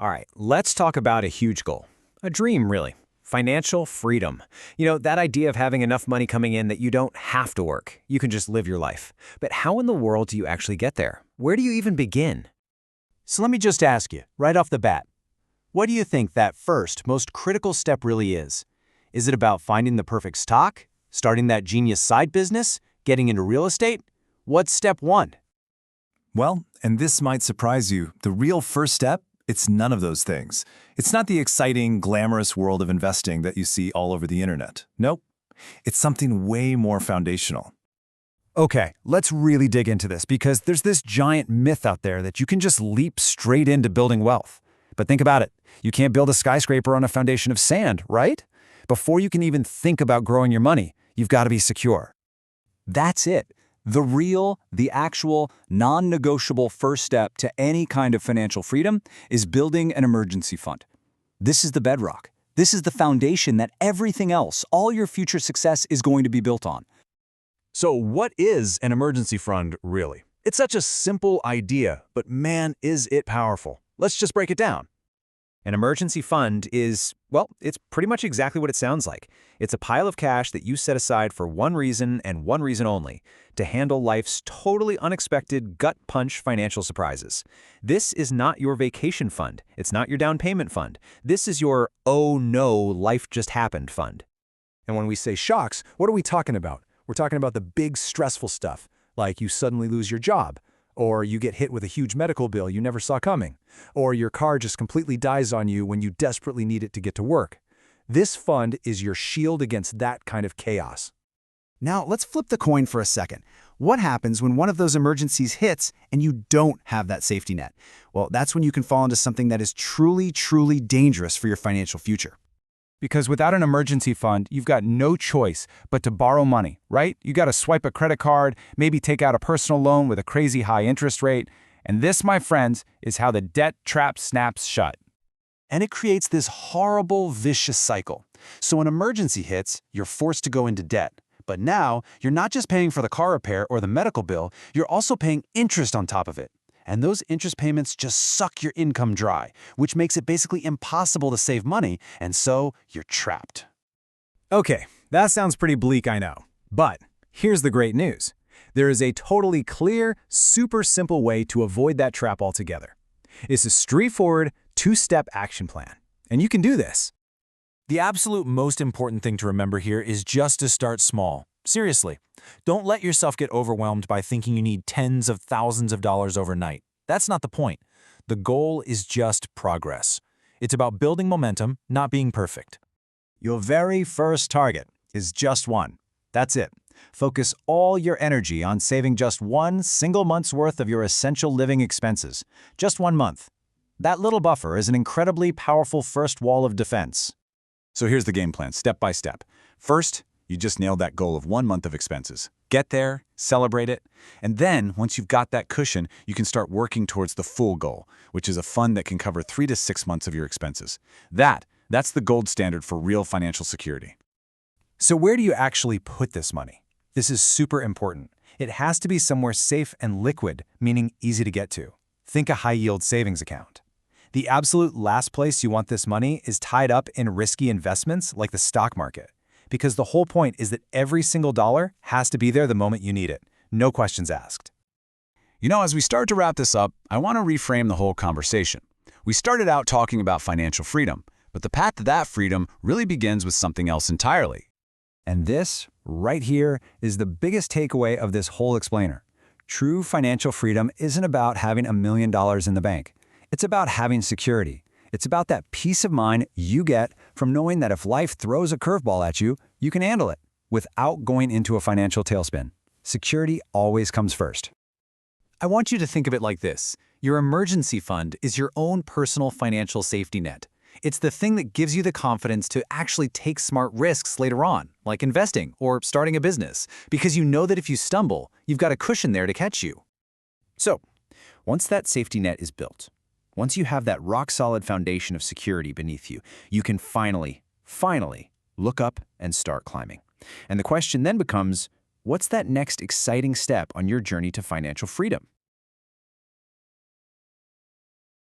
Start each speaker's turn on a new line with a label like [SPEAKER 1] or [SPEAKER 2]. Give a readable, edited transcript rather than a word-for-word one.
[SPEAKER 1] All right, let's talk about a huge goal. A dream, really. Financial freedom. That idea of having enough money coming in that you don't have to work. You can just live your life. But how in the world do you actually get there? Where do you even begin?
[SPEAKER 2] So let me just ask you, right off the bat, what do you think that first, most critical step really is? Is it about finding the perfect stock? Starting that genius side business? Getting into real estate? What's step one?
[SPEAKER 3] Well, and this might surprise you, the real first step, it's none of those things. It's not the exciting, glamorous world of investing that you see all over the internet. Nope. It's something way more foundational.
[SPEAKER 4] Okay, let's really dig into this because there's this giant myth out there that you can just leap straight into building wealth. But think about it. You can't build a skyscraper on a foundation of sand, right? Before you can even think about growing your money, you've got to be secure.
[SPEAKER 2] That's it. The actual, non-negotiable first step to any kind of financial freedom is building an emergency fund. This is the bedrock. This is the foundation that everything else, all your future success is going to be built on.
[SPEAKER 5] So what is an emergency fund, really? It's such a simple idea, but man, is it powerful. Let's just break it down.
[SPEAKER 1] An emergency fund is, well, it's pretty much exactly what it sounds like. It's a pile of cash that you set aside for one reason and one reason only, to handle life's totally unexpected gut-punch financial surprises. This is not your vacation fund. It's not your down payment fund. This is your, oh no, life just happened fund.
[SPEAKER 5] And when we say shocks, what are we talking about? We're talking about the big stressful stuff, like you suddenly lose your job, or you get hit with a huge medical bill you never saw coming, or your car just completely dies on you when you desperately need it to get to work. This fund is your shield against that kind of chaos.
[SPEAKER 4] Now, let's flip the coin for a second. What happens when one of those emergencies hits and you don't have that safety net? Well, that's when you can fall into something that is truly, truly dangerous for your financial future. Because without an emergency fund, you've got no choice but to borrow money, right? You got to swipe a credit card, maybe take out a personal loan with a crazy high interest rate. And this, my friends, is how the debt trap snaps shut.
[SPEAKER 2] And it creates this horrible, vicious cycle. So when emergency hits, you're forced to go into debt. But now, you're not just paying for the car repair or the medical bill, you're also paying interest on top of it. And those interest payments just suck your income dry, which makes it basically impossible to save money, and so you're trapped.
[SPEAKER 4] Okay, that sounds pretty bleak, I know. But here's the great news. There is a totally clear, super simple way to avoid that trap altogether. It's a straightforward, two-step action plan. And you can do this.
[SPEAKER 2] The absolute most important thing to remember here is just to start small. Seriously, don't let yourself get overwhelmed by thinking you need tens of thousands of dollars overnight. That's not the point. The goal is just progress. It's about building momentum, not being perfect.
[SPEAKER 4] Your very first target is just one. That's it. Focus all your energy on saving just one single month's worth of your essential living expenses. Just 1 month. That little buffer is an incredibly powerful first wall of defense.
[SPEAKER 2] So here's the game plan, step by step. First, you just nailed that goal of 1 month of expenses. Get there, celebrate it, and then, once you've got that cushion, you can start working towards the full goal, which is a fund that can cover 3 to 6 months of your expenses. That's the gold standard for real financial security.
[SPEAKER 4] So where do you actually put this money? This is super important. It has to be somewhere safe and liquid, meaning easy to get to. Think a high-yield savings account. The absolute last place you want this money is tied up in risky investments like the stock market. Because the whole point is that every single dollar has to be there the moment you need it. No questions asked.
[SPEAKER 2] As we start to wrap this up, I want to reframe the whole conversation. We started out talking about financial freedom, but the path to that freedom really begins with something else entirely.
[SPEAKER 4] And this, right here, is the biggest takeaway of this whole explainer. True financial freedom isn't about having $1 million in the bank. It's about having security. It's about that peace of mind you get from knowing that if life throws a curveball at you, you can handle it without going into a financial tailspin. Security always comes first.
[SPEAKER 2] I want you to think of it like this. Your emergency fund is your own personal financial safety net. It's the thing that gives you the confidence to actually take smart risks later on, like investing or starting a business, because you know that if you stumble, you've got a cushion there to catch you.
[SPEAKER 1] So, once that safety net is built, once you have that rock-solid foundation of security beneath you, you can finally look up and start climbing. And the question then becomes, what's that next exciting step on your journey to financial freedom?